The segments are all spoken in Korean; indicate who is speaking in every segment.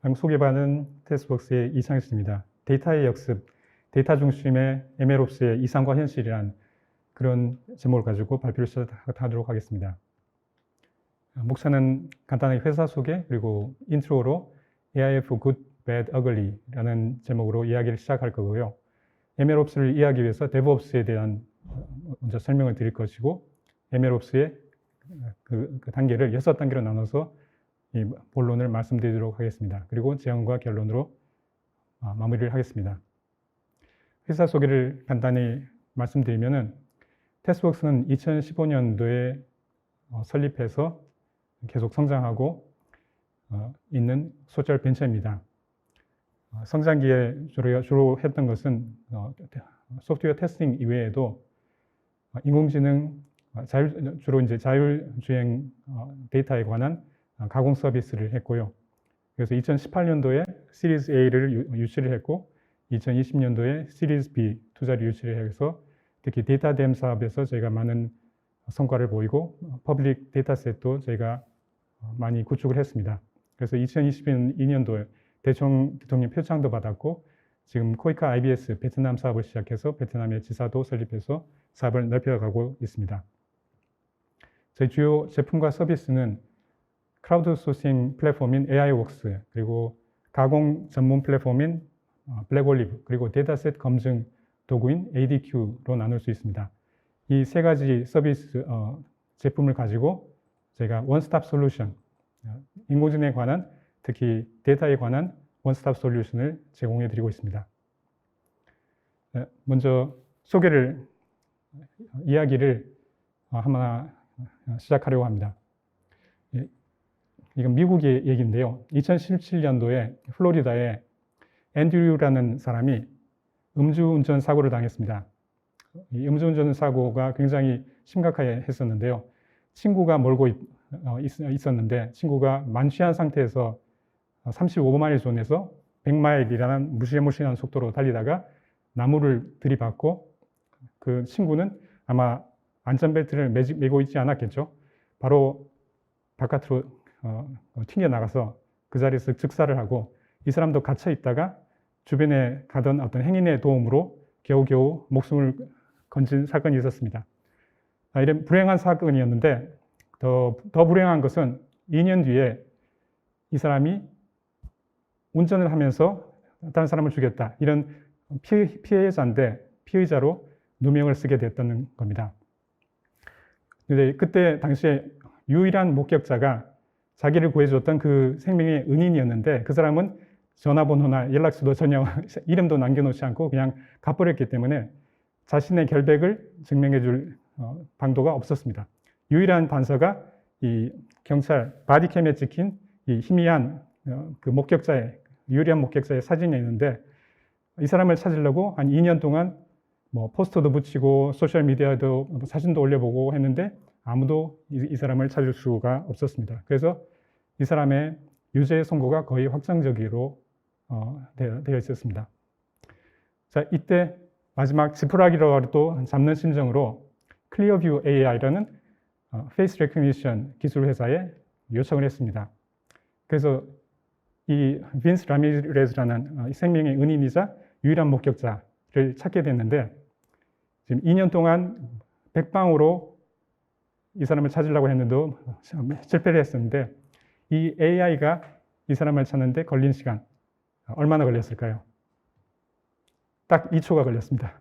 Speaker 1: 방금 소개받은 테스트웍스의 이창식입니다. 데이터의 역습, 데이터 중심의 MLOps의 이상과 현실이란 그런 제목을 가지고 발표를 시작하도록 하겠습니다. 목차는 간단하게 회사 소개 그리고 인트로로 AIF Good, Bad, Ugly라는 제목으로 이야기를 시작할 거고요. MLOps를 이해하기 위해서 DevOps에 대한 먼저 설명을 드릴 것이고 MLOps의 그 단계를 6단계로 나눠서 이 본론을 말씀드리도록 하겠습니다. 그리고 제안과 결론으로 마무리를 하겠습니다. 회사 소개를 간단히 말씀드리면은 테스트웍스는 2015년도에 설립해서 계속 성장하고 있는 소셜 벤처입니다. 성장기에 주로 했던 것은 소프트웨어 테스팅 이외에도 인공지능, 주로 이제 자율주행 데이터에 관한 가공 서비스를 했고요. 그래서 2018년도에 시리즈 A를 유치를 했고 2020년도에 시리즈 B 투자를 유치를 해서 특히 데이터댐 사업에서 저희가 많은 성과를 보이고 퍼블릭 데이터셋도 저희가 많이 구축을 했습니다. 그래서 2022년도에 대통령 표창도 받았고 지금 코이카 IBS 베트남 사업을 시작해서 베트남의 지사도 설립해서 사업을 넓혀가고 있습니다. 저희 주요 제품과 서비스는 크라우드 소싱 플랫폼인 AI웍스, 그리고 가공 전문 플랫폼인 블랙올리브, 그리고 데이터셋 검증 도구인 ADQ로 나눌 수 있습니다. 이 세 가지 서비스 제품을 가지고 저희가 원스톱 솔루션, 인공지능에 관한 특히 데이터에 관한 원스톱 솔루션을 제공해 드리고 있습니다. 먼저 이야기를 하나 시작하려고 합니다. 이건 미국의 얘기인데요. 2017년도에 플로리다에 앤드류라는 사람이 음주운전 사고를 당했습니다. 이 음주운전 사고가 굉장히 심각하게 했었는데요. 친구가 몰고 있었는데 친구가 만취한 상태에서 35마일 존에서 100마일이라는 무시무시한 속도로 달리다가 나무를 들이받고 그 친구는 아마 안전벨트를 매고 있지 않았겠죠. 바로 바깥으로 튕겨나가서 그 자리에서 즉사를 하고 이 사람도 갇혀 있다가 주변에 가던 어떤 행인의 도움으로 겨우겨우 목숨을 건진 사건이 있었습니다. 이런 불행한 사건이었는데 더 불행한 것은 2년 뒤에 이 사람이 운전을 하면서 다른 사람을 죽였다. 이런 피해자인데 피의자로 누명을 쓰게 됐다는 겁니다. 근데 그때 당시에 유일한 목격자가 자기를 구해줬던 그 생명의 은인이었는데 그 사람은 전화번호나 연락처도 전혀 이름도 남겨놓지 않고 그냥 가버렸기 때문에 자신의 결백을 증명해 줄 방도가 없었습니다. 유일한 단서가 이 경찰 바디캠에 찍힌 이 희미한 그 유일한 목격자의 사진이 있는데 이 사람을 찾으려고 한 2년 동안 포스터도 붙이고 소셜미디어도 사진도 올려보고 했는데 아무도 이 사람을 찾을 수가 없었습니다. 그래서 이 사람의 유죄 선고가 거의 확정적으로 되어 있었습니다. 자, 이때 마지막 지푸라기로 잡는 심정으로 클리어뷰 AI라는 페이스 레코니션 기술 회사에 요청을 했습니다. 그래서 이 빈스 라미레즈라는 생명의 은인이자 유일한 목격자를 찾게 됐는데 지금 2년 동안 백방으로 이 사람을 찾으려고 했는데도 실패를 했었는데 이 AI가 이 사람을 찾는데 걸린 시간 얼마나 걸렸을까요? 딱 2초가 걸렸습니다.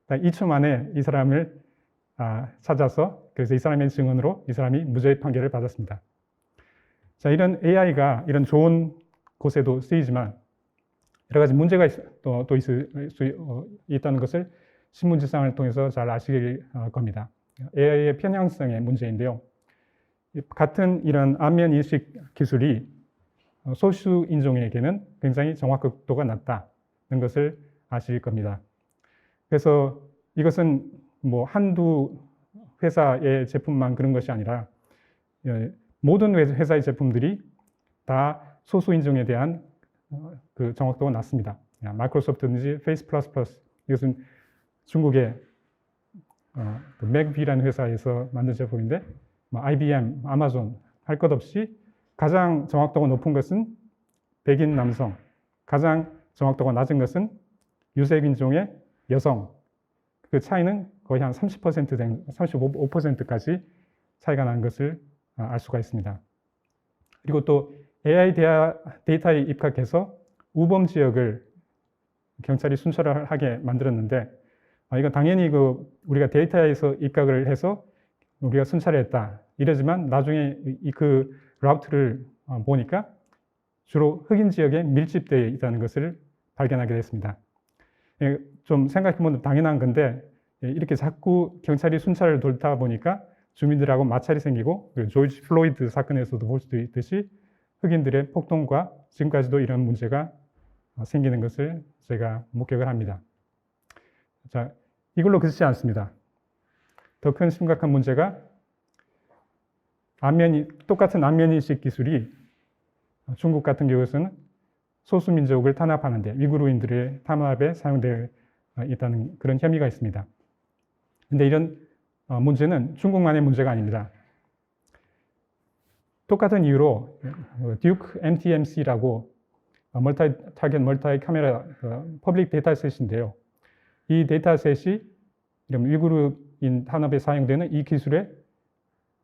Speaker 1: 딱 2초 만에 이 사람을 찾아서 그래서 이 사람의 증언으로 이 사람이 무죄 판결을 받았습니다. 자, 이런 AI가 이런 좋은 곳에도 쓰이지만 여러 가지 문제가 또 있을 수 있다는 것을 신문지상을 통해서 잘 아실 겁니다. AI의 편향성의 문제인데요. 같은 이런 안면 인식 기술이 소수 인종에게는 굉장히 정확도가 낮다는 것을 아실 겁니다. 그래서 이것은 한두 회사의 제품만 그런 것이 아니라 모든 회사의 제품들이 다 소수 인종에 대한 그 정확도가 낮습니다. 마이크로소프트든지 페이스 플러스 플러스 이것은 중국의 맥비라는 회사에서 만든 제품인데 IBM, 아마존 할 것 없이 가장 정확도가 높은 것은 백인 남성, 가장 정확도가 낮은 것은 유색 인종의 여성. 그 차이는 거의 한 30%, 35%까지 차이가 나는 것을 알 수가 있습니다. 그리고 또 AI 데이터에 입각해서 우범 지역을 경찰이 순찰을 하게 만들었는데, 이건 당연히 우리가 데이터에서 입각을 해서 우리가 순찰을 했다 이러지만, 나중에 그 라우트를 보니까 주로 흑인 지역에 밀집되어 있다는 것을 발견하게 됐습니다. 좀 생각해보면 당연한 건데, 이렇게 자꾸 경찰이 순찰을 돌다 보니까 주민들하고 마찰이 생기고, 조지 플로이드 사건에서도 볼 수도 있듯이 흑인들의 폭동과 지금까지도 이런 문제가 생기는 것을 제가 목격을 합니다. 자, 이걸로 그치지 않습니다. 더 큰 심각한 문제가 똑같은 안면인식 기술이 중국 같은 경우에서는 소수민족을 탄압하는데, 위구르인들의 탄압에 사용되어 있다는 그런 혐의가 있습니다. 근데 이런 문제는 중국만의 문제가 아닙니다. 똑같은 이유로 듀크 MTMC라고 멀티 타겟 멀티 카메라 퍼블릭 데이터셋인데요. 이 데이터셋이 이런 위구르인 탄압에 사용되는 이 기술의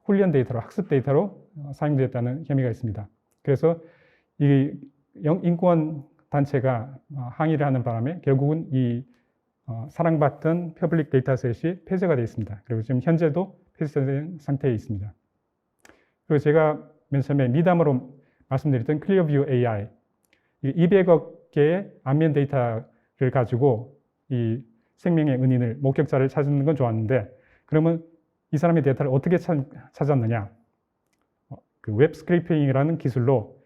Speaker 1: 훈련 데이터로, 학습 데이터로 사용되었다는 혐의가 있습니다. 그래서 이 인권 단체가 항의를 하는 바람에 결국은 이 사랑받던 퍼블릭 데이터셋이 폐쇄가 되어 있습니다. 그리고 지금 현재도 폐쇄된 상태에 있습니다. 그리고 제가 맨 처음에 미담으로 말씀드렸던 클리어뷰 AI, 200억 개의 안면 데이터를 가지고 이 생명의 은인을, 목격자를 찾는 건 좋았는데, 그러면 이 사람의 데이터를 어떻게 찾았느냐? 그 웹 스크래핑이라는 기술로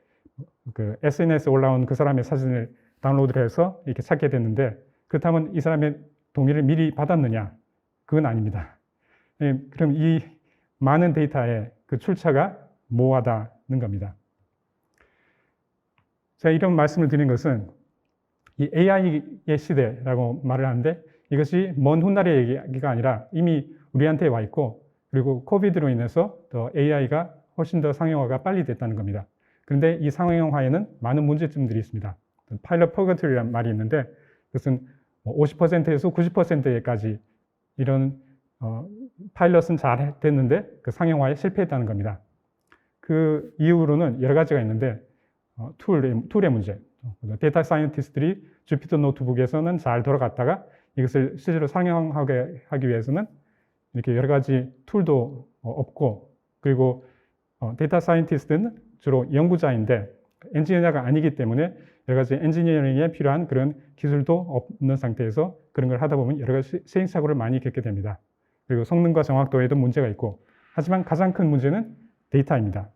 Speaker 1: 그 SNS에 올라온 그 사람의 사진을 다운로드를 해서 이렇게 찾게 됐는데, 그렇다면 이 사람의 동의를 미리 받았느냐? 그건 아닙니다. 그럼 이 많은 데이터의 그 출처가 모호하다는 겁니다. 제가 이런 말씀을 드린 것은 이 AI의 시대라고 말을 하는데, 이것이 먼 훗날의 얘기가 아니라 이미 우리한테 와 있고, 그리고 코비드로 인해서 더 AI가 훨씬 더 상용화가 빨리 됐다는 겁니다. 그런데 이 상용화에는 많은 문제점들이 있습니다. 파일럿 퍼거트리라는 말이 있는데, 그것은 50%에서 90%까지 이런 파일럿은 잘 됐는데 그 상용화에 실패했다는 겁니다. 그 이유로는 여러 가지가 있는데, 툴의 문제. 데이터 사이언티스트들이 주피터 노트북에서는 잘 돌아갔다가 이것을 실제로 상용하게 하기 위해서는 이렇게 여러 가지 툴도 없고, 그리고 데이터 사이언티스트는 주로 연구자인데 엔지니어가 아니기 때문에 여러 가지 엔지니어링에 필요한 그런 기술도 없는 상태에서 그런 걸 하다 보면 여러 가지 시행착오를 많이 겪게 됩니다. 그리고 성능과 정확도에도 문제가 있고, 하지만 가장 큰 문제는 데이터입니다.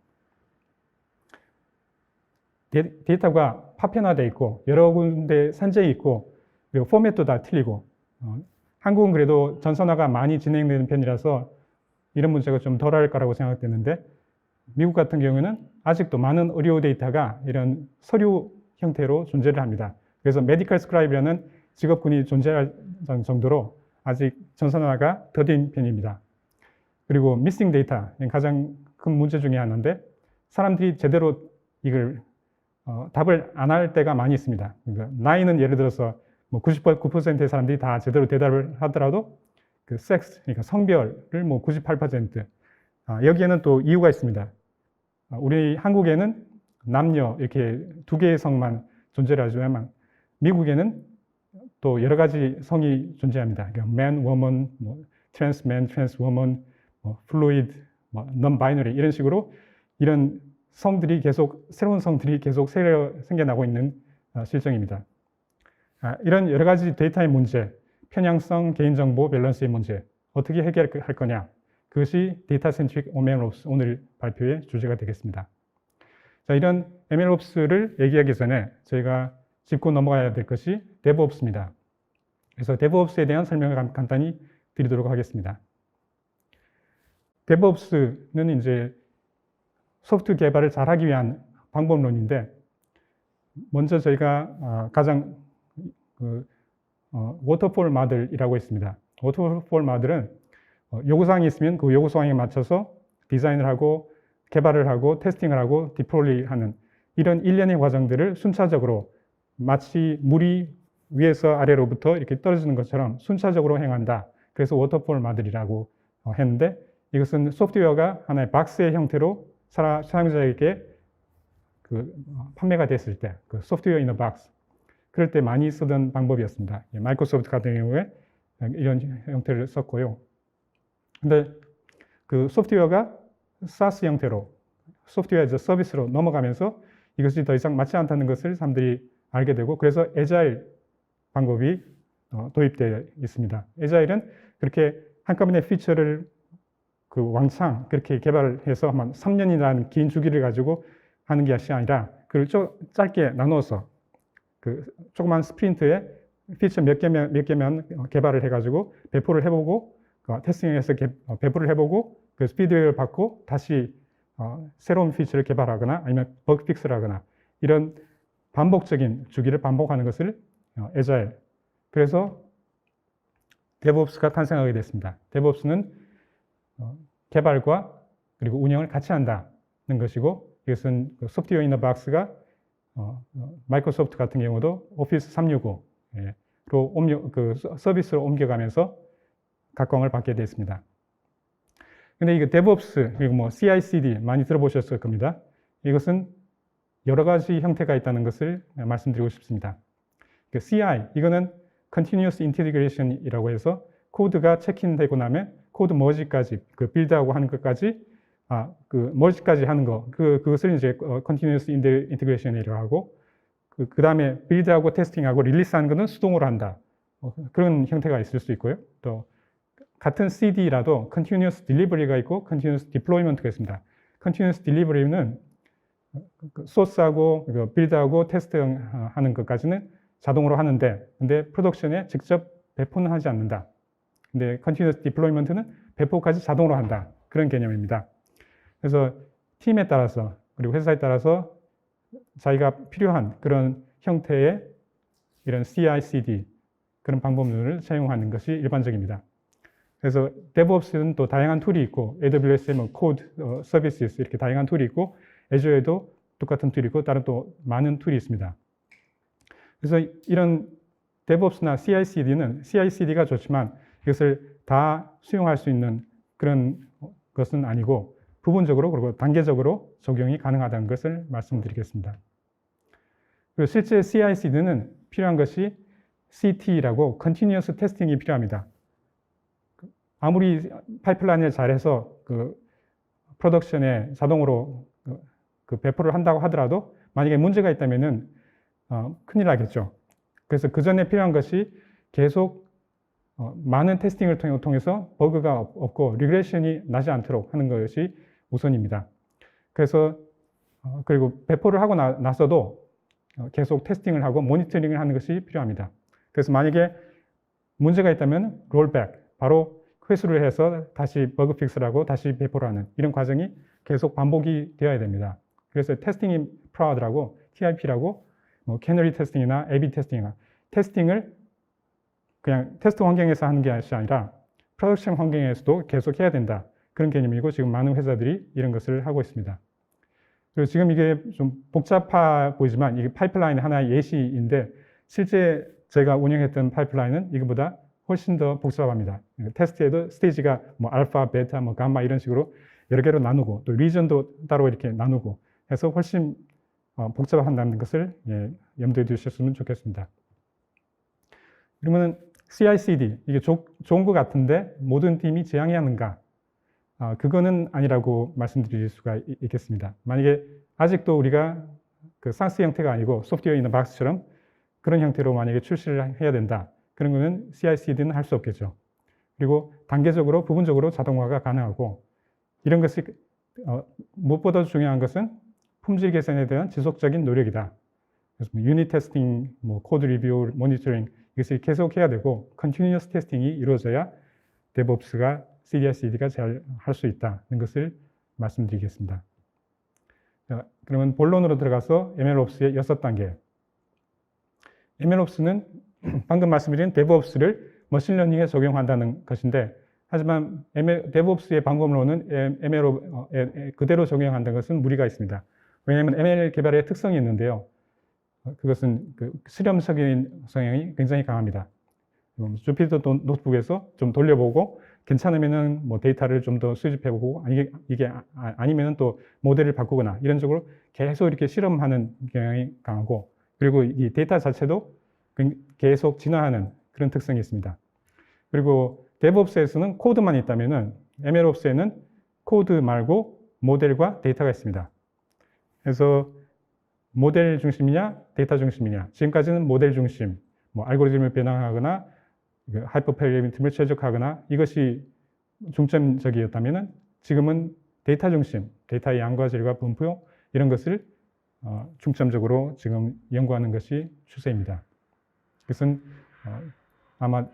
Speaker 1: 데이터가 파편화되어 있고 여러 군데 산재해 있고, 그리고 포맷도 다 틀리고, 한국은 그래도 전산화가 많이 진행되는 편이라서 이런 문제가 좀 덜할 거라고 생각되는데, 미국 같은 경우에는 아직도 많은 의료 데이터가 이런 서류 형태로 존재를 합니다. 그래서 메디컬 스크라이브라는 직업군이 존재할 정도로 아직 전산화가 더딘 편입니다. 그리고 미싱 데이터, 가장 큰 문제 중에 하나인데, 사람들이 제대로 이걸 답을 안 할 때가 많이 있습니다. 그러니까 나이는 예를 들어서 99%의 사람들이 다 제대로 대답을 하더라도 그 섹스, 그러니까 성별을 98%. 여기에는 또 이유가 있습니다. 우리 한국에는 남녀 이렇게 두 개의 성만 존재를 하지만 미국에는 또 여러 가지 성이 존재합니다. 그러니까 man, woman, trans man, trans woman, fluid, non-binary 이런 식으로 이런 성들이 계속, 새로운 성들이 계속 생겨나고 있는 실정입니다. 이런 여러 가지 데이터의 문제, 편향성, 개인정보 밸런스의 문제, 어떻게 해결할 거냐? 그것이 데이터 센트릭 MLOps 오늘 발표의 주제가 되겠습니다. 자, 이런 MLOps를 얘기하기 전에 저희가 짚고 넘어가야 될 것이 DevOps입니다. 그래서 DevOps에 대한 설명을 간단히 드리도록 하겠습니다. DevOps는 이제 소프트 개발을 잘하기 위한 방법론인데, 먼저 저희가 가장 워터폴 모델이라고 있습니다. 워터폴 모델은 요구사항이 있으면 그 요구사항에 맞춰서 디자인을 하고 개발을 하고 테스팅을 하고 디플로이하는 이런 일련의 과정들을 순차적으로 마치 물이 위에서 아래로부터 이렇게 떨어지는 것처럼 순차적으로 행한다. 그래서 워터폴 마들이라고 했는데, 이것은 소프트웨어가 하나의 박스의 형태로 사용자에게 판매가 됐을 때, 그 소프트웨어 인 어 박스, 그럴 때 많이 쓰던 방법이었습니다. 마이크로소프트 같은 경우에 이런 형태를 썼고요. 근데 그 소프트웨어가 SaaS 형태로, 소프트웨어 에즈 서비스로 넘어가면서 이것이 더 이상 맞지 않다는 것을 사람들이 알게 되고, 그래서 에자일 방법이 도입되어 있습니다. 에자일은 그렇게 한꺼번에 피처를 왕창 그렇게 개발해서 한 3년이라는 긴 주기를 가지고 하는 것이 아니라, 그걸 짧게 나누어서 조그만 스프린트에 피처 몇 개면 개발을 해가지고 배포를 해보고, 테스팅해서 배포를 해보고, 그 피드백을 받고 다시 새로운 피처를 개발하거나 아니면 버그 픽스를 하거나, 이런 반복적인 주기를 반복하는 것을 에자일. 그래서 데브옵스가 탄생하게 됐습니다. 데브옵스는 개발과 그리고 운영을 같이 한다는 것이고, 이것은 소프트웨어 인 더 박스가 마이크로소프트 같은 경우도 오피스 365로 서비스로 옮겨가면서 각광을 받게 됐습니다. 근데 이거 데브옵스 그리고 CI/CD 많이 들어보셨을 겁니다. 이것은 여러 가지 형태가 있다는 것을 말씀드리고 싶습니다. CI, 이거는 Continuous Integration이라고 해서 코드가 체크인되고 나면 코드 머지까지, 빌드하고 하는 것까지, 머지까지 하는 거, 그것을 이제 Continuous Integration이라고 하고, 그 다음에 빌드하고 테스팅하고 릴리스하는 것은 수동으로 한다. 그런 형태가 있을 수 있고요. 또 같은 CD라도 Continuous Delivery가 있고 Continuous Deployment가 있습니다. Continuous Delivery는 소스하고 빌드하고 테스트하는 것까지는 자동으로 하는데, 근데 프로덕션에 직접 배포는 하지 않는다. 근데 Continuous Deployment는 배포까지 자동으로 한다. 그런 개념입니다. 그래서 팀에 따라서 그리고 회사에 따라서 자기가 필요한 그런 형태의 이런 CI/CD 그런 방법론을 사용하는 것이 일반적입니다. 그래서 DevOps는 또 다양한 툴이 있고, AWS에 코드 서비스 이렇게 다양한 툴이 있고, 애저에도 똑같은 툴이 있고, 다른 또 많은 툴이 있습니다. 그래서 이런 DevOps나 CI/CD는 CI/CD가 좋지만 이것을 다 수용할 수 있는 그런 것은 아니고, 부분적으로 그리고 단계적으로 적용이 가능하다는 것을 말씀드리겠습니다. 그리고 실제 CI/CD는 필요한 것이 CT라고 Continuous Testing이 필요합니다. 아무리 파이프라인을 잘해서 프로덕션에 자동으로 배포를 한다고 하더라도 만약에 문제가 있다면은 큰일 나겠죠. 그래서 그 전에 필요한 것이 계속 많은 테스팅을 통해서 버그가 없고 리그레션이 나지 않도록 하는 것이 우선입니다. 그래서 그리고 배포를 하고 나서도 계속 테스팅을 하고 모니터링을 하는 것이 필요합니다. 그래서 만약에 문제가 있다면 롤백, 바로 회수를 해서 다시 버그 픽스를 하고 다시 배포를 하는 이런 과정이 계속 반복이 되어야 됩니다. 그래서 테스팅 프로드라고 TIP라고 캐너리 테스팅이나 A/B 테스팅이나 테스팅을 그냥 테스트 환경에서 하는 것이 아니라 프로덕션 환경에서도 계속 해야 된다. 그런 개념이고, 지금 많은 회사들이 이런 것을 하고 있습니다. 그리고 지금 이게 좀 복잡해 보이지만 이게 파이프라인 하나의 예시인데, 실제 제가 운영했던 파이프라인은 이거보다 훨씬 더 복잡합니다. 테스트에도 스테이지가 알파, 베타, 감마 이런 식으로 여러 개로 나누고, 또 리전도 따로 이렇게 나누고 해서 훨씬 복잡한다는 것을 염두에 두셨으면 좋겠습니다. 그러면 CI/CD, 이게 좋은 것 같은데 모든 팀이 지향해야 하는가? 그거는 아니라고 말씀드릴 수가 있겠습니다. 만약에 아직도 우리가 SaaS 형태가 아니고 소프트웨어 인 어 박스처럼 그런 형태로 만약에 출시를 해야 된다. 그런 거는 CI/CD는 할 수 없겠죠. 그리고 단계적으로, 부분적으로 자동화가 가능하고, 이런 것이 무엇보다 중요한 것은 품질 개선에 대한 지속적인 노력이다. 그래서 유닛 테스팅, 코드 리뷰, 모니터링 이것을 계속 해야 되고, 컨티뉴어스 테스팅이 이루어져야 DevOps가 CI/CD가 잘 할 수 있다는 것을 말씀드리겠습니다. 자, 그러면 본론으로 들어가서 MLOps의 6단계. MLOps는 방금 말씀드린 DevOps를 머신러닝에 적용한다는 것인데, 하지만 DevOps의 방법론은 MLOps에 그대로 적용한다는 것은 무리가 있습니다. 왜냐하면 ML 개발의 특성이 있는데요. 그것은 그 실험적인 성향이 굉장히 강합니다. 주피터 노트북에서 좀 돌려보고 괜찮으면은 뭐 데이터를 좀 더 수집해보고 이게 아니면은 또 모델을 바꾸거나 이런 식으로 계속 이렇게 실험하는 경향이 강하고, 그리고 이 데이터 자체도 계속 진화하는 그런 특성이 있습니다. 그리고 DevOps에서는 코드만 있다면은 MLOps에는 코드 말고 모델과 데이터가 있습니다. 그래서 모델 중심이냐 데이터 중심이냐, 지금까지는 모델 중심, 뭐 알고리즘을 변형하거나 하이퍼패러미터를 최적화하거나 이것이 중점적이었다면은 지금은 데이터 중심, 데이터의 양과 질과 분포 이런 것을 중점적으로 지금 연구하는 것이 추세입니다. 그것은 아마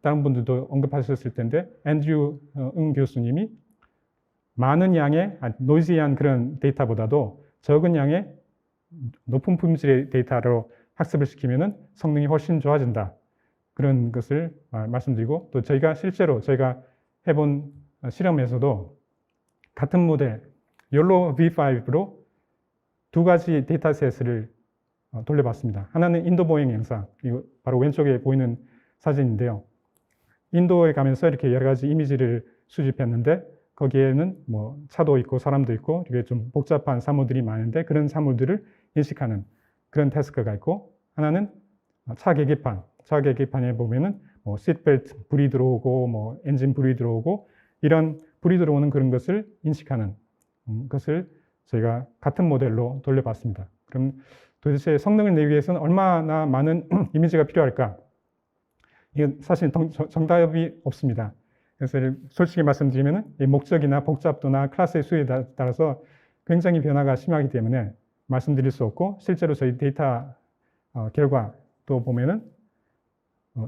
Speaker 1: 다른 분들도 언급하셨을 텐데 앤드류 응 교수님이 많은 양의 노이즈한 그런 데이터보다도 적은 양의 높은 품질의 데이터로 학습을 시키면은 성능이 훨씬 좋아진다. 그런 것을 말씀드리고, 또 실제로 저희가 해본 실험에서도 같은 모델 YOLO V5로 두 가지 데이터셋을 돌려봤습니다. 하나는 인도 보행 영상, 이거 바로 왼쪽에 보이는 사진인데요. 인도에 가면서 이렇게 여러 가지 이미지를 수집했는데 거기에는 뭐 차도 있고 사람도 있고 이게 좀 복잡한 사물들이 많은데 그런 사물들을 인식하는 그런 태스크가 있고, 하나는 차 계기판에 보면은 뭐 시트벨트 불이 들어오고 뭐 엔진 불이 들어오고 이런 불이 들어오는 그런 것을 인식하는 것을 저희가 같은 모델로 돌려봤습니다. 그럼 도대체 성능을 내기 위해서는 얼마나 많은 이미지가 필요할까? 이건 사실 정답이 없습니다. 그래서 솔직히 말씀드리면 목적이나 복잡도나 클래스의 수에 따라서 굉장히 변화가 심하기 때문에 말씀드릴 수 없고, 실제로 저희 데이터 결과 또 보면은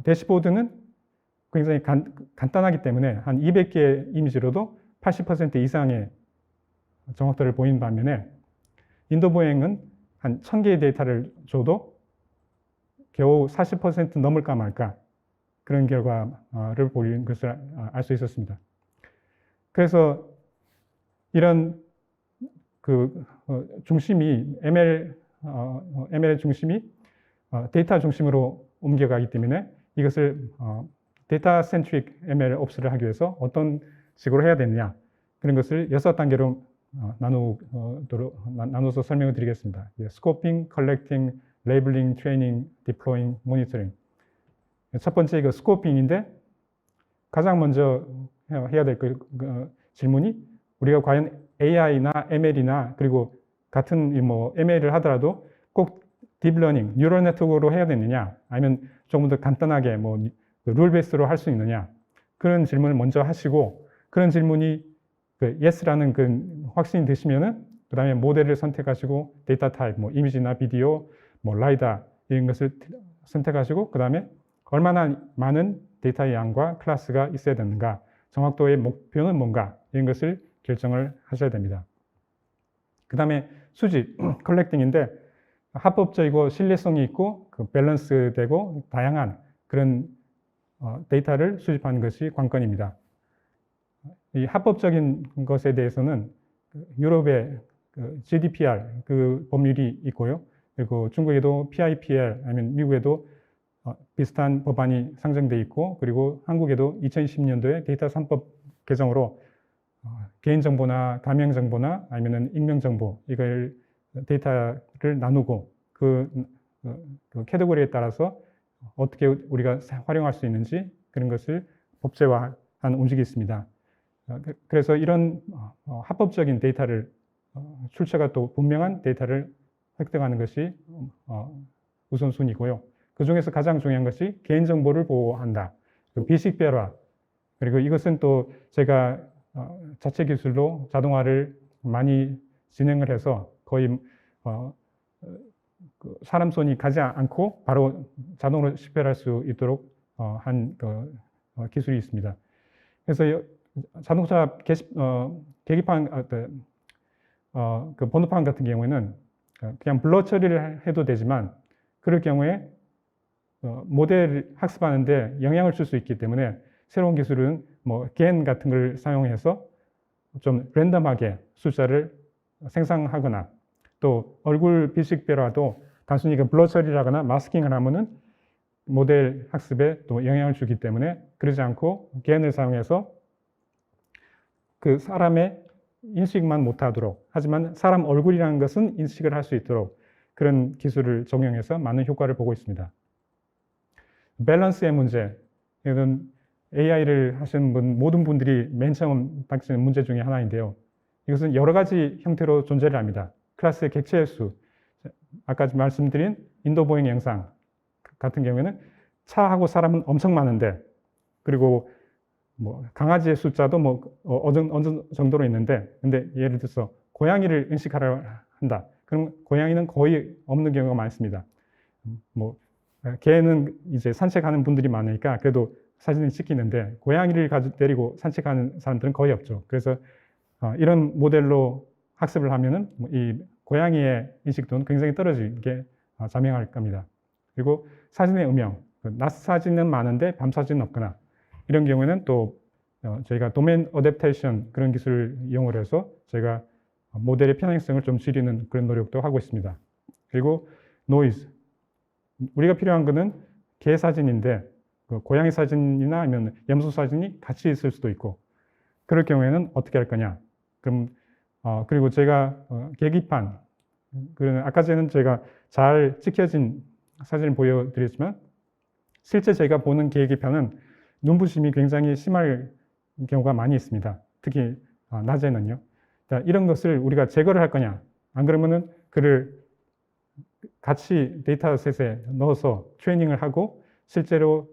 Speaker 1: 대시보드는 굉장히 간단하기 때문에 한 200개의 이미지로도 80% 이상의 정확도를 보인 반면에 인도 보행은 한 1000개의 데이터를 줘도 겨우 40% 넘을까 말까 그런 결과를 보인 것을 알 수 있었습니다. 그래서 이런 중심이 ML의 중심이 데이터 중심으로 옮겨가기 때문에 이것을 데이터 센트릭 ML 옵스를 하기 위해서 어떤 식으로 해야 되느냐, 그런 것을 6단계로 나눠서 설명을 드리겠습니다. 스코핑, 컬렉팅, 레이블링, 트레이닝, 디플로잉, 모니터링. 첫 번째 이거 스코핑인데 가장 먼저 해야 될 질문이 우리가 과연 AI나 ML이나 그리고 같은 뭐 ML을 하더라도 꼭 딥러닝, 뉴럴 네트워크로 해야 되느냐, 아니면 조금 더 간단하게 뭐 룰 베이스로 할 수 있느냐, 그런 질문을 먼저 하시고, 그런 질문이 yes라는 확신이 드시면은 그 다음에 모델을 선택하시고 데이터 타입, 뭐 이미지나 비디오, 뭐 라이다 이런 것을 선택하시고 그 다음에 얼마나 많은 데이터의 양과 클래스가 있어야 되는가, 정확도의 목표는 뭔가 이런 것을 결정을 하셔야 됩니다. 그 다음에 수집, 컬렉팅인데 합법적이고 신뢰성이 있고 밸런스 되고 다양한 그런 데이터를 수집하는 것이 관건입니다. 이 합법적인 것에 대해서는 유럽의 GDPR 법률이 있고요. 그리고 중국에도 PIPL, 아니면 미국에도 비슷한 법안이 상정되어 있고, 그리고 한국에도 2010년도에 데이터 3법 개정으로 개인정보나 가명정보나 아니면 익명정보 이걸 데이터를 나누고 그 캐테고리에 따라서 어떻게 우리가 활용할 수 있는지 그런 것을 법제화한 움직임이 있습니다. 그래서 이런 합법적인 데이터를 출처가 또 분명한 데이터를 획득하는 것이 우선순위고요. 그 중에서 가장 중요한 것이 개인정보를 보호한다. 비식별화. 그리고 이것은 또 제가 자체 기술로 자동화를 많이 진행을 해서 거의 사람 손이 가지 않고 바로 자동으로 식별할 수 있도록 한 기술이 있습니다. 그래서 자동차 계기판, 번호판 같은 경우에는 그냥 블러 처리를 해도 되지만 그럴 경우에 모델을 학습하는데 영향을 줄 수 있기 때문에 새로운 기술은 뭐 겐 같은 걸 사용해서 좀 랜덤하게 숫자를 생성하거나 또 얼굴 비식별화도 단순히 블러 처리를 하거나 마스킹을 하면은 모델 학습에 또 영향을 주기 때문에 그러지 않고 GAN을 사용해서 그 사람의 인식만 못하도록, 하지만 사람 얼굴이라는 것은 인식을 할 수 있도록 그런 기술을 적용해서 많은 효과를 보고 있습니다. 밸런스의 문제, 이건 AI를 하시는 모든 분들이 맨 처음 닥치는 문제 중에 하나인데요. 이것은 여러 가지 형태로 존재를 합니다. 클래스의 객체의 수, 아까 말씀드린 인도보행 영상 같은 경우에는 차하고 사람은 엄청 많은데, 그리고 뭐 강아지의 숫자도 어느 정도로 있는데, 근데 예를 들어서 고양이를 인식하려 한다. 그럼 고양이는 거의 없는 경우가 많습니다. 개는 이제 산책하는 분들이 많으니까 그래도 사진을 찍히는데, 고양이를 데리고 산책하는 사람들은 거의 없죠. 그래서 이런 모델로 학습을 하면은 이 고양이의 인식도는 굉장히 떨어지게 자명할 겁니다. 그리고 사진의 음영, 낮 사진은 많은데 밤 사진은 없거나, 이런 경우에는 또 저희가 도메인 어댑테이션 그런 기술을 이용을 해서 저희가 모델의 편향성을 좀 줄이는 그런 노력도 하고 있습니다. 그리고 노이즈, 우리가 필요한 것은 개 사진인데 고양이 사진이나 아니면 염소 사진이 같이 있을 수도 있고, 그럴 경우에는 어떻게 할 거냐. 그럼 그리고 제가 계기판, 아까 전에는 제가 잘 찍혀진 사진을 보여드렸지만 실제 제가 보는 계기판은 눈부심이 굉장히 심할 경우가 많이 있습니다. 특히 낮에는요. 이런 것을 우리가 제거를 할 거냐, 안 그러면은 그를 같이 데이터셋에 넣어서 트레이닝을 하고 실제로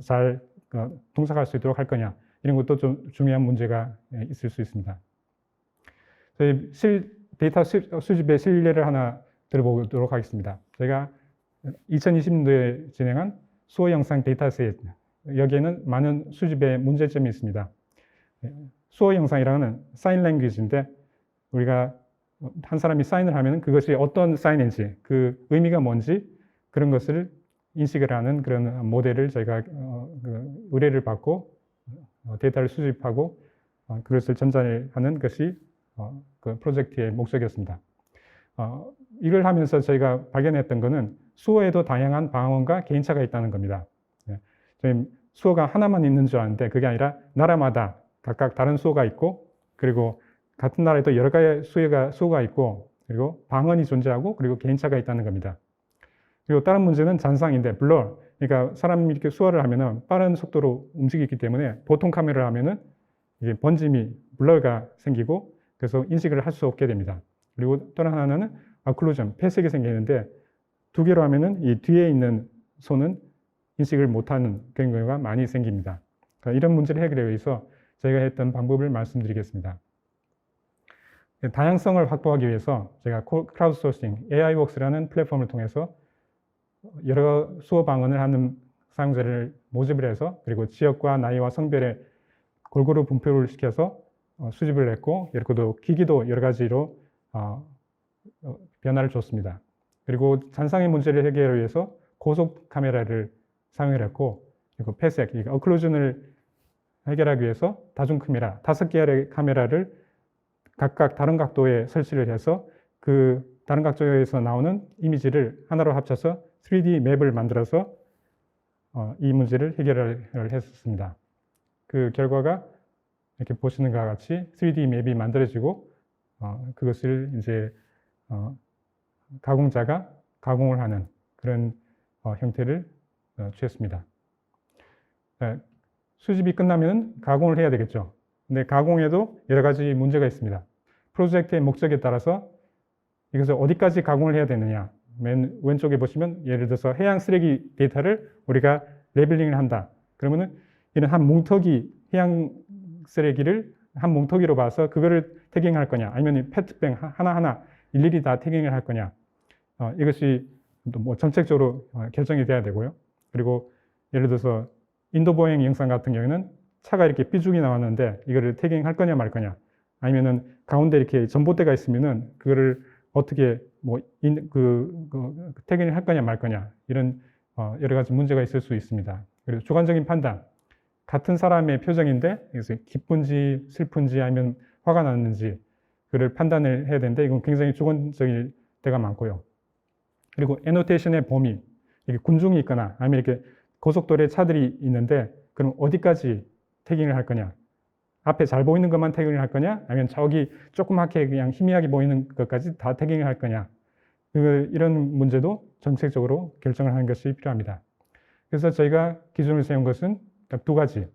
Speaker 1: 잘 동작할 수 있도록 할 거냐, 이런 것도 좀 중요한 문제가 있을 수 있습니다. 저희 데이터 수집의 실례를 하나 들어보도록 하겠습니다. 제가 2020년도에 진행한 수어 영상 데이터셋, 여기에는 많은 수집의 문제점이 있습니다. 수어 영상이라는 사인 랭귀지인데, 우리가 한 사람이 사인을 하면 그것이 어떤 사인인지, 그 의미가 뭔지 그런 것을 인식을 하는 그런 모델을 저희가 의뢰를 받고 데이터를 수집하고 그것을 전달하는 것이 그 프로젝트의 목적이었습니다. 이걸 하면서 저희가 발견했던 것은 수어에도 다양한 방언과 개인차가 있다는 겁니다. 저희 수어가 하나만 있는 줄 알았는데 그게 아니라 나라마다 각각 다른 수어가 있고, 그리고 같은 나라에도 여러 가지 수어가 있고, 그리고 방언이 존재하고, 그리고 개인차가 있다는 겁니다. 그리고 다른 문제는 잔상인데, 블러. 그러니까 사람이 이렇게 수어를 하면은 빠른 속도로 움직이기 때문에 보통 카메라를 하면은 이게 번짐이, 블러가 생기고, 그래서 인식을 할 수 없게 됩니다. 그리고 또 하나는 아클루전, 폐색이 생기는데, 두 개로 하면은 이 뒤에 있는 손은 인식을 못하는 그런 경우가 많이 생깁니다. 그러니까 이런 문제를 해결하기 위해서 저희가 했던 방법을 말씀드리겠습니다. 다양성을 확보하기 위해서 제가 크라우드 소싱, AI웍스라는 플랫폼을 통해서 여러 수어 방언을 하는 사용자를 모집을 해서, 그리고 지역과 나이와 성별에 골고루 분포를 시켜서 수집을 했고, 그리고 기기도 여러 가지로 변화를 줬습니다. 그리고 잔상의 문제를 해결하기 위해서 고속 카메라를 사용을 했고, 그리고 폐색, 어클루전을 해결하기 위해서 다중 카메라, 5개의 카메라를 각각 다른 각도에 설치를 해서 그 다른 각도에서 나오는 이미지를 하나로 합쳐서 3D 맵을 만들어서 이 문제를 해결을 했었습니다. 그 결과가 이렇게 보시는 것과 같이 3D 맵이 만들어지고 그것을 이제 가공자가 가공을 하는 그런 형태를 취했습니다. 수집이 끝나면 가공을 해야 되겠죠. 근데 가공에도 여러 가지 문제가 있습니다. 프로젝트의 목적에 따라서 이것을 어디까지 가공을 해야 되느냐. 맨 왼쪽에 보시면 예를 들어서 해양 쓰레기 데이터를 우리가 레벨링을 한다. 그러면은 이런 한 뭉텅이 해양 쓰레기를 한 뭉텅이로 봐서 그거를 태깅할 거냐, 아니면 페트병 하나하나 일일이 다 태깅을 할 거냐. 이것이 뭐 정책적으로 결정이 돼야 되고요. 그리고 예를 들어서 인도보행 영상 같은 경우에는 차가 이렇게 삐죽이 나왔는데 이거를 태깅할 거냐 말 거냐, 아니면은 가운데 이렇게 전봇대가 있으면은 그거를 어떻게 태깅을 할 거냐 말 거냐, 이런 여러 가지 문제가 있을 수 있습니다. 그리고 주관적인 판단, 같은 사람의 표정인데 기쁜지 슬픈지 아니면 화가 났는지, 그를 판단을 해야 되는데 이건 굉장히 주관적일 때가 많고요. 그리고 애노테이션의 범위, 이게 군중이 있거나 아니면 이렇게 고속도로에 차들이 있는데 그럼 어디까지 태깅을 할 거냐? 앞에 잘 보이는 것만 태깅을 할 거냐? 아니면 저기 조그맣게 그냥 희미하게 보이는 것까지 다 태깅을 할 거냐? 이런 문제도 정책적으로 결정을 하는 것이 필요합니다. 그래서 저희가 기준을 세운 것은 딱 두 가지.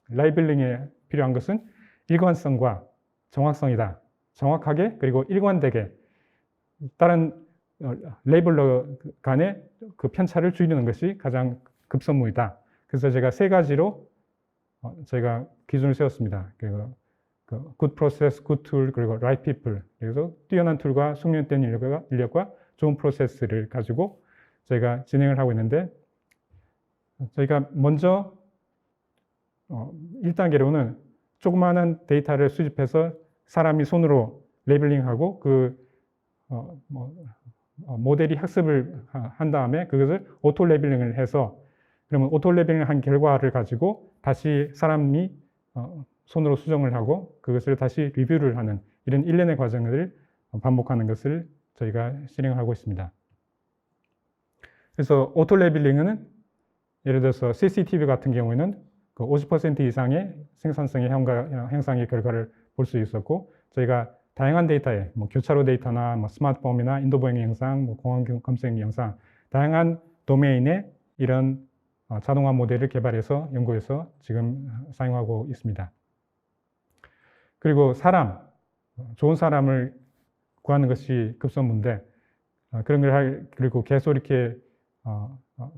Speaker 1: 라이블링에 필요한 것은 일관성과 정확성이다. 정확하게 그리고 일관되게 다른 레이블러 간의 그 편차를 줄이는 것이 가장 급선무이다. 그래서 제가 세 가지로 저희가 기준을 세웠습니다. good process, good tool, 그리고 right people. 그래서 뛰어난 툴과 숙련된 인력과 좋은 프로세스를 가지고 저희가 진행을 하고 있는데 저희가 먼저 1단계로는 조그마한 데이터를 수집해서 사람이 손으로 레이블링하고 모델이 학습을 한 다음에 그것을 오토 레이블링을 해서 그러면 오토 레이블링을 한 결과를 가지고 다시 사람이 손으로 수정을 하고 그것을 다시 리뷰를 하는 이런 일련의 과정을 반복하는 것을 저희가 실행하고 있습니다. 그래서 오토 레이블링은 예를 들어서 CCTV 같은 경우에는 그 50% 이상의 생산성의 향상의 결과를 볼 수 있었고 저희가 다양한 데이터에 교차로 데이터나 스마트폰이나 인도보행 영상, 공항 검색 영상 다양한 도메인에 이런 자동화 모델을 개발해서 연구해서 지금 사용하고 있습니다. 그리고 좋은 사람을 구하는 것이 급선무인데 그런 걸 그리고 계속 이렇게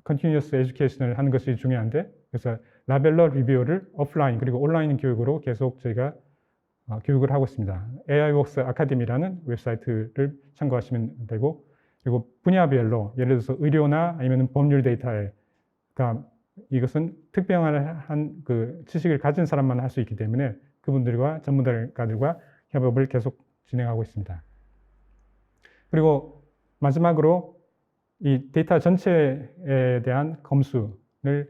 Speaker 1: continuous education을 하는 것이 중요한데 그래서 라벨러 리뷰어를 오프라인 그리고 온라인 교육으로 계속 저희가 교육을 하고 있습니다. AIworks 아카데미라는 웹사이트를 참고하시면 되고 그리고 분야별로 예를 들어서 의료나 아니면 법률 데이터에 이것은 특별한 그 지식을 가진 사람만 할 수 있기 때문에 그분들과 전문가들과 협업을 계속 진행하고 있습니다. 그리고 마지막으로 이 데이터 전체에 대한 검수를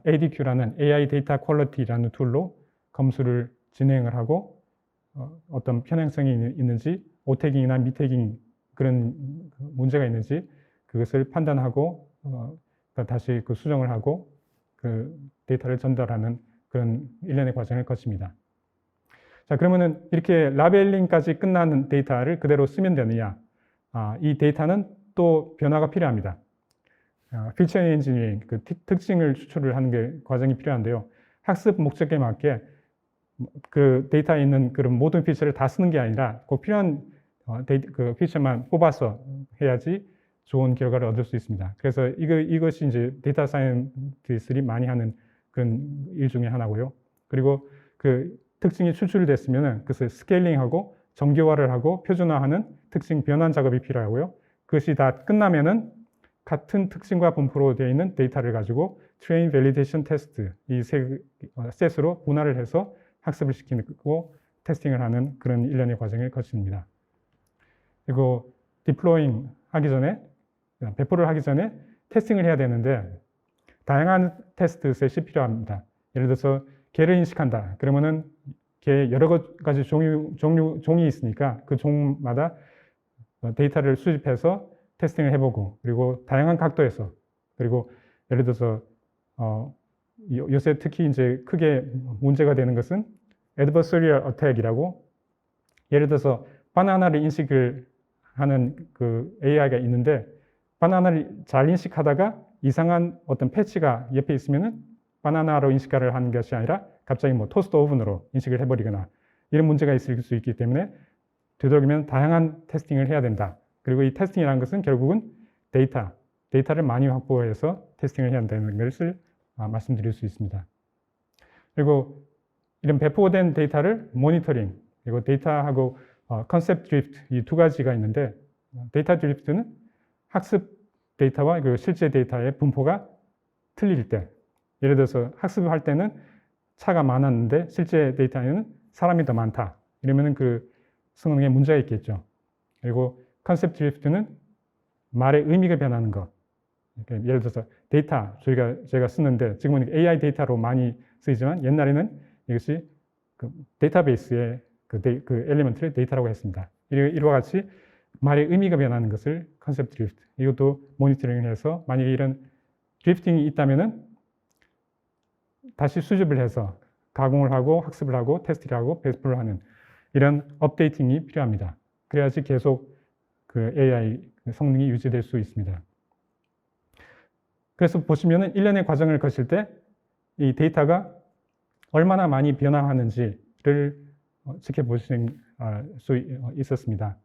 Speaker 1: ADQ라는 AI 데이터 퀄리티라는 툴로 검수를 진행을 하고 어떤 편향성이 있는지 오태깅이나 미태깅 그런 문제가 있는지 그것을 판단하고 다시 그 수정을 하고 그 데이터를 전달하는 그런 일련의 과정을 거칩니다. 자, 그러면은 이렇게 라벨링까지 끝나는 데이터를 그대로 쓰면 되느냐? 이 데이터는 또 변화가 필요합니다. 피처 엔지니어링, 그 특징을 추출을 하는 게 과정이 필요한데요. 학습 목적에 맞게 그 데이터에 있는 그런 모든 피처를 다 쓰는 게 아니라 꼭 필요한 그 피처만 뽑아서 해야지 좋은 결과를 얻을 수 있습니다. 그래서 이것이 이제 데이터 사이언티스트들이 많이 하는 그런 일 중에 하나고요. 그리고 그 특징이 추출됐으면은 그것을 스케일링하고 정교화를 하고 표준화하는 특징 변환 작업이 필요하고요. 그것이 다 끝나면은 같은 특징과 분포로 되어 있는 데이터를 가지고 트레인 밸리데이션 테스트 이 세 셋으로 분할을 해서 학습을 시키고 테스팅을 하는 그런 일련의 과정을 거칩니다. 그리고 디플로잉 하기 전에 배포를 하기 전에 테스팅을 해야 되는데 다양한 테스트 셋이 필요합니다. 예를 들어서 개를 인식한다. 그러면은 개 여러 가지 종이 있으니까 그 종마다 데이터를 수집해서 테스팅을 해보고 그리고 다양한 각도에서 그리고 예를 들어서 요새 특히 이제 크게 문제가 되는 것은 adversarial attack이라고 예를 들어서 바나나를 인식을 하는 그 AI가 있는데 바나나를 잘 인식하다가 이상한 어떤 패치가 옆에 있으면은 바나나로 인식을 하는 것이 아니라 갑자기 토스트 오븐으로 인식을 해버리거나 이런 문제가 있을 수 있기 때문에 되도록이면 다양한 테스팅을 해야 된다. 그리고 이 테스팅이라는 것은 결국은 데이터를 많이 확보해서 테스팅을 해야 한다는 것을 말씀드릴 수 있습니다. 그리고 이런 배포된 데이터를 모니터링, 그리고 데이터하고 컨셉트 드리프트 이 두 가지가 있는데 데이터 드리프트는 학습 데이터와 그리고 실제 데이터의 분포가 틀릴 때 예를 들어서 학습할 때는 차가 많았는데 실제 데이터에는 사람이 더 많다. 이러면은 그 성능에 문제가 있겠죠. 그리고 컨셉트 드리프트는 말의 의미가 변하는 것. 예를 들어서 데이터 저희가 쓰는데 지금은 AI 데이터로 많이 쓰이지만 옛날에는 이것이 그 데이터베이스에 그 엘리먼트를 데이터라고 했습니다. 이와 같이 말의 의미가 변하는 것을 컨셉 드리프트, 이것도 모니터링을 해서 만약에 이런 드리프팅이 있다면은 다시 수집을 해서 가공을 하고 학습을 하고 테스트를 하고 배포를 하는 이런 업데이팅이 필요합니다. 그래야지 계속 그 AI 성능이 유지될 수 있습니다. 그래서 보시면은 일련의 과정을 거칠 때 이 데이터가 얼마나 많이 변화하는지를 지켜보실 수 있었습니다.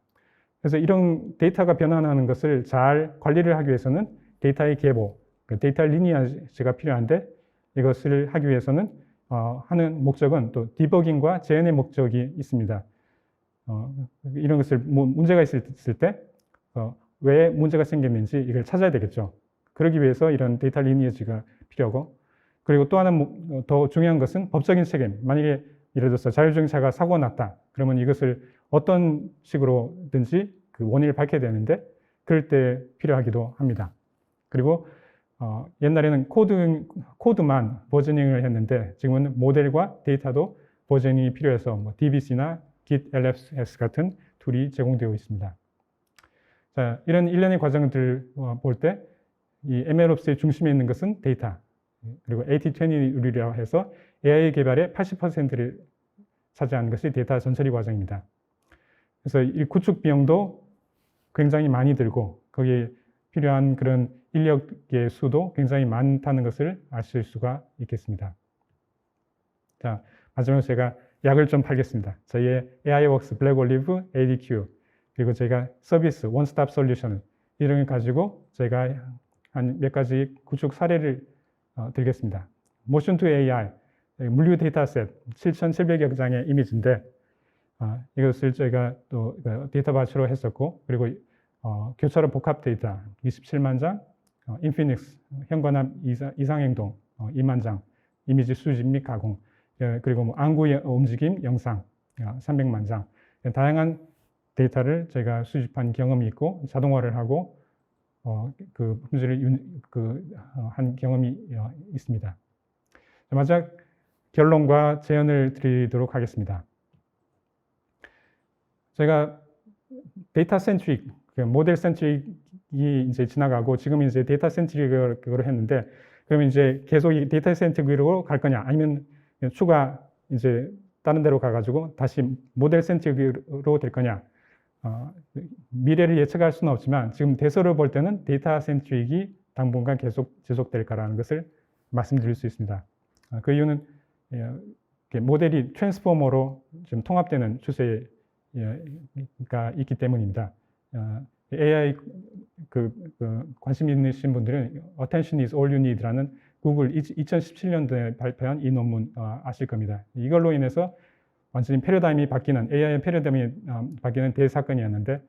Speaker 1: 그래서 이런 데이터가 변화하는 것을 잘 관리를 하기 위해서는 데이터의 계보, 데이터 리니아지가 필요한데 이것을 하기 위해서는 하는 목적은 또 디버깅과 재현의 목적이 있습니다. 이런 것을 문제가 있을 때 왜 문제가 생겼는지 이걸 찾아야 되겠죠. 그러기 위해서 이런 데이터 리니아지가 필요하고, 그리고 또 하나 더 중요한 것은 법적인 책임. 만약에 예를 들어서 자율주행차가 사고가 났다. 그러면 이것을 어떤 식으로든지 그 원인을 밝혀야 되는데 그럴 때 필요하기도 합니다. 그리고 옛날에는 코드만 버저닝을 했는데 지금은 모델과 데이터도 버저닝이 필요해서 뭐 DBC나 Git LFS 같은 툴이 제공되어 있습니다. 자, 이런 일련의 과정들을 볼 때 이 MLOps의 중심에 있는 것은 데이터, 그리고 80-20 룰이라고 해서 AI 개발의 80%를 차지하는 것이 데이터 전처리 과정입니다. 그래서 이 구축 비용도 굉장히 많이 들고 거기에 필요한 그런 인력의 수도 굉장히 많다는 것을 아실 수가 있겠습니다. 자, 마지막으로 제가 약을 좀 팔겠습니다. 저희의 AIworks, 블랙올리브, ADQ, 그리고 저희가 서비스, 원스톱 솔루션 이런 걸 가지고 저희가 한 몇 가지 구축 사례를 드리겠습니다. 모션 투 AI, 물류 데이터셋 7,700여 장의 이미지인데 이것을 저희가 또 데이터 바치로 했었고, 그리고 교차로 복합 데이터 27만 장, 인피닉스, 현관합 이상행동 2만 장, 이미지 수집 및 가공, 그리고 뭐 안구 움직임 영상 300만 장, 다양한 데이터를 저희가 수집한 경험이 있고 자동화를 하고 그 품질을 한 경험이 있습니다. 마지막 결론과 제언을 드리도록 하겠습니다. 제가 데이터 센트릭, 모델 센트릭이 이제 지나가고 지금 이제 데이터 센트릭으로 했는데, 그러면 이제 계속 이 데이터 센트릭으로 갈 거냐, 아니면 추가 이제 다른 데로 가가지고 다시 모델 센트릭으로 될 거냐. 미래를 예측할 수는 없지만 지금 대서를 볼 때는 데이터 센트릭이 당분간 계속 지속될 거라는 것을 말씀드릴 수 있습니다. 그 이유는 모델이 트랜스포머로 좀 통합되는 추세가 있기 때문입니다. AI 관심 있으신 분들은 Attention is all you need라는 구글 2017년도에 발표한 이 논문 아실 겁니다. 이걸로 인해서 완전히 패러다임이 바뀌는, AI의 패러다임이 바뀌는 대사건이었는데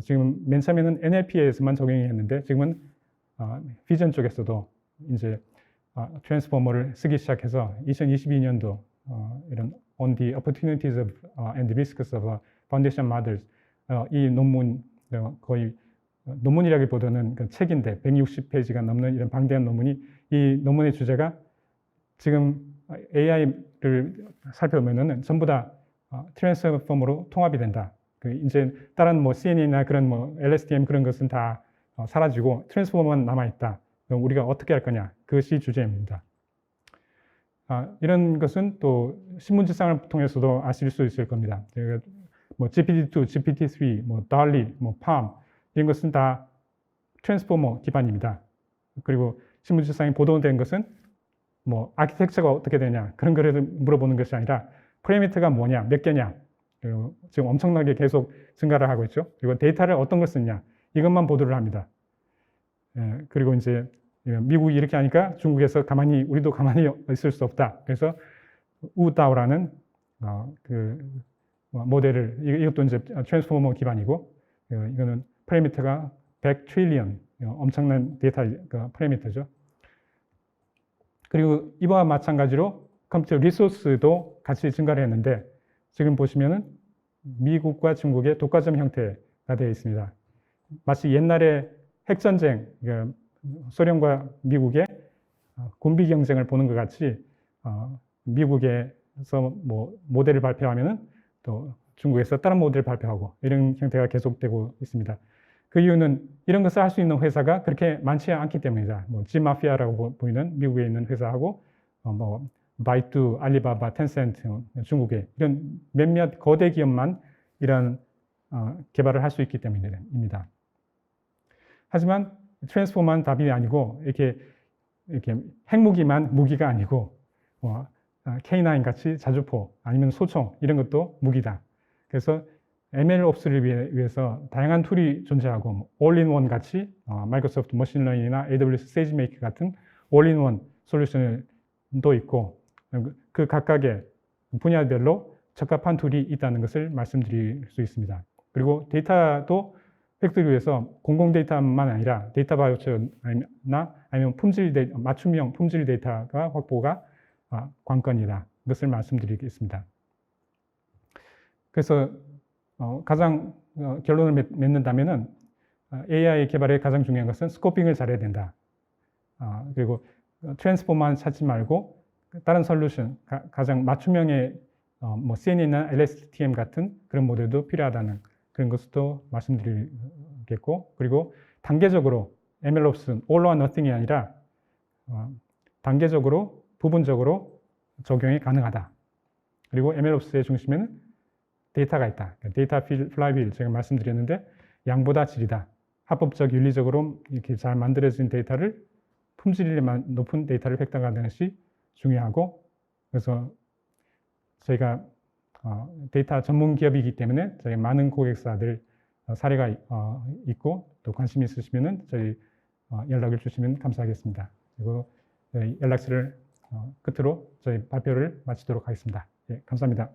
Speaker 1: 지금 맨 처음에는 NLP에서만 적용이 했는데 지금은 비전 쪽에서도 이제 트랜스포머를 쓰기 시작해서 2022년도 이런 On the Opportunities of and Risks of Foundation Models 이 논문, 거의 논문이라기보다는 그 책인데 160페이지가 넘는 이런 방대한 논문이, 이 논문의 주제가 지금 AI를 살펴보면은 전부 다 트랜스포머로 통합이 된다. 이제 다른 뭐 CNN이나 그런 뭐 LSTM 그런 것은 다 사라지고 트랜스포머만 남아 있다. 그럼 우리가 어떻게 할 거냐? 그것이 주제입니다. 이런 것은 또 신문지상을 통해서도 아실 수 있을 겁니다. 뭐 GPT-2, GPT-3, 뭐 DALL-E, 뭐 PaLM 이런 것은 다 트랜스포머 기반입니다. 그리고 신문지상에 보도된 것은 뭐 아키텍처가 어떻게 되냐 그런 거를 물어보는 것이 아니라 파라미터가 뭐냐, 몇 개냐, 그리고 지금 엄청나게 계속 증가를 하고 있죠. 그리고 데이터를 어떤 걸 쓰냐 이것만 보도를 합니다. 그리고 이제 미국이 이렇게 하니까 중국에서 우리도 가만히 있을 수 없다. 그래서 우다오라는 그 모델을, 이것도 이제 트랜스포머 기반이고, 이거는 파라미터가 100 트릴리언 엄청난 데이터 파라미터죠. 그리고 이와 마찬가지로 컴퓨터 리소스도 같이 증가를 했는데 지금 보시면은 미국과 중국의 독과점 형태가 되어 있습니다. 마치 옛날에 핵전쟁, 소련과 미국의 군비 경쟁을 보는 것 같이 미국에서 뭐 모델을 발표하면은 또 중국에서 다른 모델을 발표하고 이런 형태가 계속되고 있습니다. 그 이유는 이런 것을 할 수 있는 회사가 그렇게 많지 않기 때문이다. 뭐 G마피아라고 보이는 미국에 있는 회사하고 뭐 바이두, 알리바바, 텐센트, 중국의 이런 몇몇 거대 기업만 이런 개발을 할 수 있기 때문입니다. 하지만 트랜스포머는 답이 아니고 이렇게 핵무기만 무기가 아니고 K9 같이 자주포 아니면 소총 이런 것도 무기다. 그래서 MLOps를 위해서 다양한 툴이 존재하고 올인원 같이 마이크로소프트 머신러닝이나 AWS 세이지메이커 같은 올인원 솔루션도 있고 그 각각의 분야별로 적합한 툴이 있다는 것을 말씀드릴 수 있습니다. 그리고 데이터도 획득을 위해서 공공 데이터만 아니라 데이터 바이오처나 아니면 맞춤형 품질 데이터가 확보가 관건이다. 이것을 말씀드리겠습니다. 그래서 가장 결론을 맺는다면은 AI 개발에 가장 중요한 것은 스코핑을 잘해야 된다. 그리고 트랜스포머만 찾지 말고 다른 솔루션, 가장 맞춤형의 뭐 CNN이나 LSTM 같은 그런 모델도 필요하다는 그런 것도 말씀드리겠고, 그리고 단계적으로 MLOps, all or nothing이 아니라 단계적으로, 부분적으로 적용이 가능하다. 그리고 MLOps의 중심에는 데이터가 있다. 데이터 플라이휠 제가 말씀드렸는데 양보다 질이다. 합법적, 윤리적으로 이렇게 잘 만들어진 데이터를 품질이 높은 데이터를 획득하는 것이 중요하고, 그래서 저희가 데이터 전문 기업이기 때문에 저희 많은 고객사들 사례가 있고 또 관심이 있으시면은 저희 연락을 주시면 감사하겠습니다. 그리고 연락처를 끝으로 저희 발표를 마치도록 하겠습니다. 예, 감사합니다.